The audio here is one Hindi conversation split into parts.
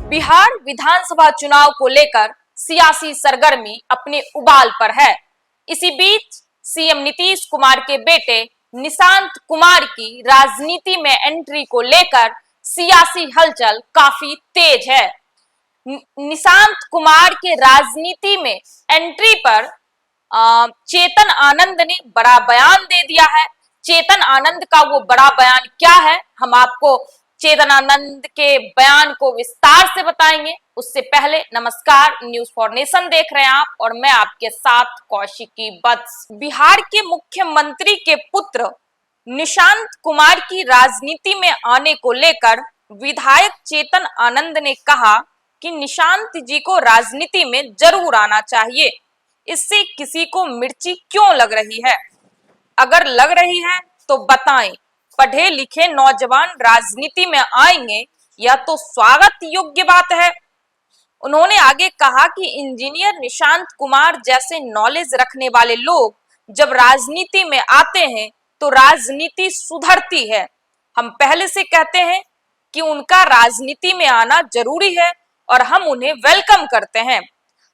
बिहार विधानसभा चुनाव को लेकर सियासी सरगर्मी अपने उबाल पर है। इसी बीच सीएम नीतीश कुमार के बेटे निशांत कुमार की राजनीति में एंट्री को लेकर सियासी हलचल काफी तेज है। निशांत कुमार के राजनीति में एंट्री पर चेतन आनंद ने बड़ा बयान दे दिया है। चेतन आनंद का वो बड़ा बयान क्या है, हम आपको चेतन आनंद के बयान को विस्तार से बताएंगे। उससे पहले नमस्कार, न्यूज फॉर नेशन देख रहे हैं आप और मैं आपके साथ कौशिकी वत्स। बिहार के मुख्यमंत्री के पुत्र निशांत कुमार की राजनीति में आने को लेकर विधायक चेतन आनंद ने कहा कि निशांत जी को राजनीति में जरूर आना चाहिए। इससे किसी को मिर्ची क्यों लग रही है? अगर लग रही है तो बताएं। पढ़े लिखे नौजवान राजनीति में आएंगे, यह तो स्वागत योग्य बात है। उन्होंने आगे कहा कि इंजीनियर निशांत कुमार जैसे नॉलेज रखने वाले लोग जब राजनीति में आते हैं तो राजनीति सुधरती है। हम पहले से कहते हैं कि उनका राजनीति में आना जरूरी है और हम उन्हें वेलकम करते हैं।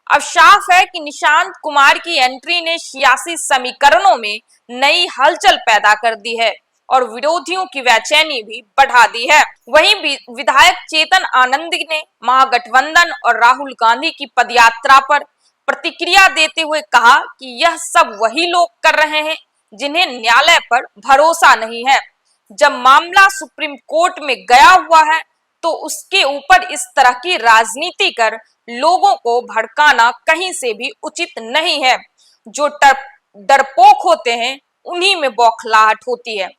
अब साफ है कि निशांत कुमार की एंट्री ने सियासी समीकरणों में नई हलचल पैदा कर दी है और विरोधियों की बेचैनी भी बढ़ा दी है। वहीं विधायक चेतन आनंद ने महागठबंधन और राहुल गांधी की पदयात्रा पर प्रतिक्रिया देते हुए कहा कि यह सब वही लोग कर रहे हैं जिन्हें न्यायालय पर भरोसा नहीं है। जब मामला सुप्रीम कोर्ट में गया हुआ है तो उसके ऊपर इस तरह की राजनीति कर लोगों को भड़काना कहीं से भी उचित नहीं है। जो डरपोक होते हैं उन्हीं में बौखलाहट होती है।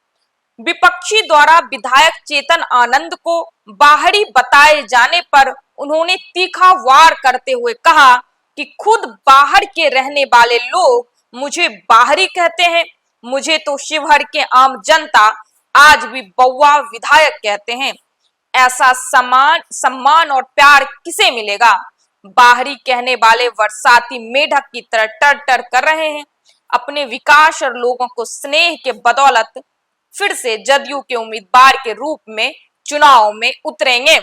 विपक्षी द्वारा विधायक चेतन आनंद को बाहरी बताए जाने पर उन्होंने तीखा वार करते हुए कहा कि खुद बाहर के रहने वाले लोग मुझे बाहरी कहते हैं। मुझे तो शिवहर के आम जनता आज भी बौआ विधायक कहते हैं। ऐसा सम्मान और प्यार किसे मिलेगा? बाहरी कहने वाले बरसाती मेढक की तरह टर टर कर रहे हैं। अपने विकास और लोगों को स्नेह के बदौलत फिर से जदयू के उम्मीदवार के रूप में चुनाव में उतरेंगे।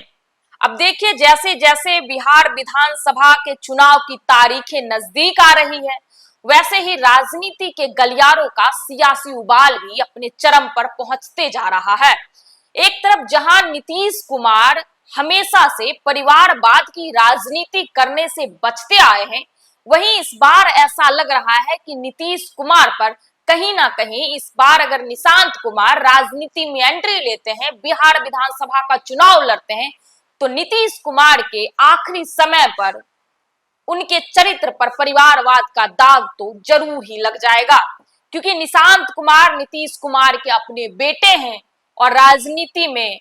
अब देखिए, जैसे जैसे बिहार विधानसभा के चुनाव की तारीखें नजदीक आ रही है, वैसे ही राजनीति के गलियारों का सियासी उबाल भी अपने चरम पर पहुंचते जा रहा है। एक तरफ जहां नीतीश कुमार हमेशा से परिवारवाद की राजनीति करने से बचते आए हैं, वहीं इस बार ऐसा लग रहा है कि नीतीश कुमार पर कहीं ना कहीं इस बार अगर निशांत कुमार राजनीति में एंट्री लेते हैं, बिहार विधानसभा का चुनाव लड़ते हैं, तो नीतीश कुमार के आखिरी समय पर उनके चरित्र पर परिवारवाद का दाग तो जरूर ही लग जाएगा। क्योंकि निशांत कुमार नीतीश कुमार के अपने बेटे हैं और राजनीति में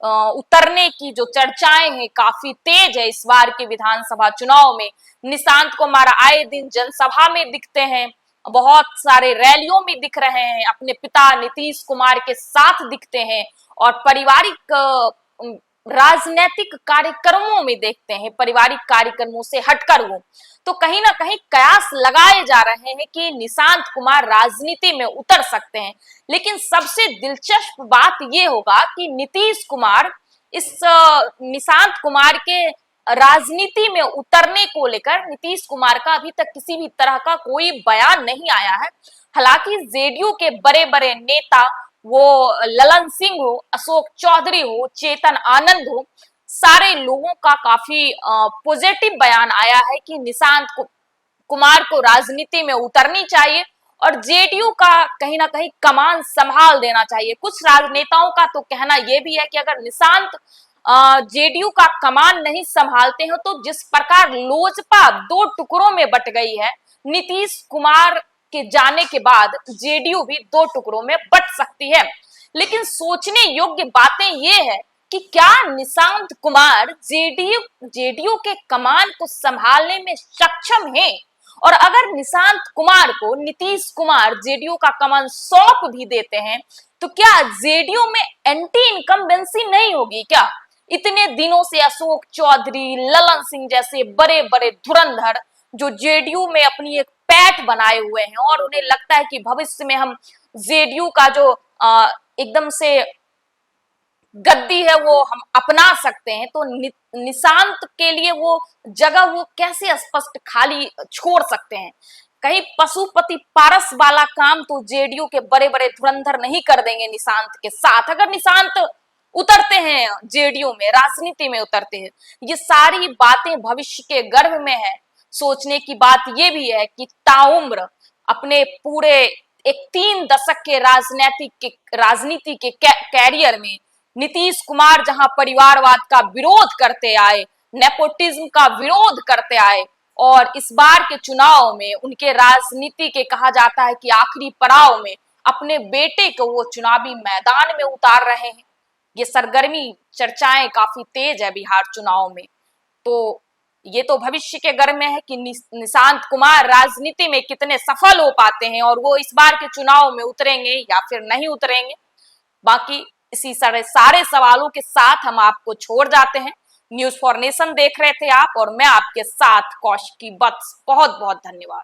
उतरने की जो चर्चाएं हैं काफी तेज है। इस बार के विधानसभा चुनाव में निशांत कुमार आए दिन जनसभा में दिखते हैं, बहुत सारे रैलियों में दिख रहे हैं, अपने पिता नीतीश कुमार के साथ दिखते हैं और पारिवारिक राजनीतिक कार्यक्रमों में देखते हैं। पारिवारिक कार्यक्रमों से हटकर वो तो कहीं ना कहीं कयास लगाए जा रहे हैं कि निशांत कुमार राजनीति में उतर सकते हैं। लेकिन सबसे दिलचस्प बात ये होगा कि नीतीश कुमार इस निशांत कुमार के राजनीति में उतरने को लेकर नीतीश कुमार का अभी तक किसी भी तरह का कोई बयान नहीं आया है। हालांकि जेडीयू के बड़े बड़े नेता, वो ललन सिंह हो, अशोक चौधरी हो, चेतन आनंद हो, सारे लोगों का काफी पॉजिटिव बयान आया है कि निशांत कुमार को राजनीति में उतरनी चाहिए और जेडीयू का कहीं ना कहीं कमान संभाल देना चाहिए। कुछ राजनेताओं का तो कहना यह भी है कि अगर निशांत जेडीयू का कमान नहीं संभालते हो तो जिस प्रकार लोजपा दो टुकड़ों में बट गई है, नीतीश कुमार के जाने के बाद जेडीयू भी दो टुकड़ों में बट सकती है। लेकिन सोचने योग्य बातें ये है कि क्या निशांत कुमार जेडीयू के कमान को संभालने में सक्षम है? और अगर निशांत कुमार को नीतीश कुमार जेडीयू का कमान सौंप भी देते हैं तो क्या जेडीयू में एंटी इनकम्बेंसी नहीं होगी क्या? इतने दिनों से अशोक चौधरी, ललन सिंह जैसे बड़े बड़े धुरंधर जो जेडीयू में अपनी एक पैठ बनाए हुए हैं और उन्हें लगता है कि भविष्य में हम जेडीयू का जो एकदम से गद्दी है वो हम अपना सकते हैं, तो निशांत के लिए वो जगह वो कैसे स्पष्ट खाली छोड़ सकते हैं? कहीं पशुपति पारस वाला काम तो जेडीयू के बड़े बड़े धुरंधर नहीं कर देंगे निशांत के साथ। अगर निशांत उतरते हैं जेडीयू में, राजनीति में उतरते हैं, ये सारी बातें भविष्य के गर्भ में है। सोचने की बात ये भी है कि ताउम्र अपने पूरे एक 3 दशक के राजनीति के कैरियर में नीतीश कुमार जहां परिवारवाद का विरोध करते आए, नेपोटिज्म का विरोध करते आए, और इस बार के चुनाव में उनके राजनीति के कहा जाता है कि आखिरी पड़ाव में अपने बेटे को वो चुनावी मैदान में उतार रहे हैं। ये सरगर्मी चर्चाएं काफी तेज है बिहार चुनाव में। तो ये तो भविष्य के घर में है कि निशांत कुमार राजनीति में कितने सफल हो पाते हैं और वो इस बार के चुनाव में उतरेंगे या फिर नहीं उतरेंगे। बाकी इसी सारे सवालों के साथ हम आपको छोड़ जाते हैं। न्यूज़ फॉर नेशन देख रहे थे आप, और मैं आपके साथ कौशिकी वत्स। बहुत बहुत धन्यवाद।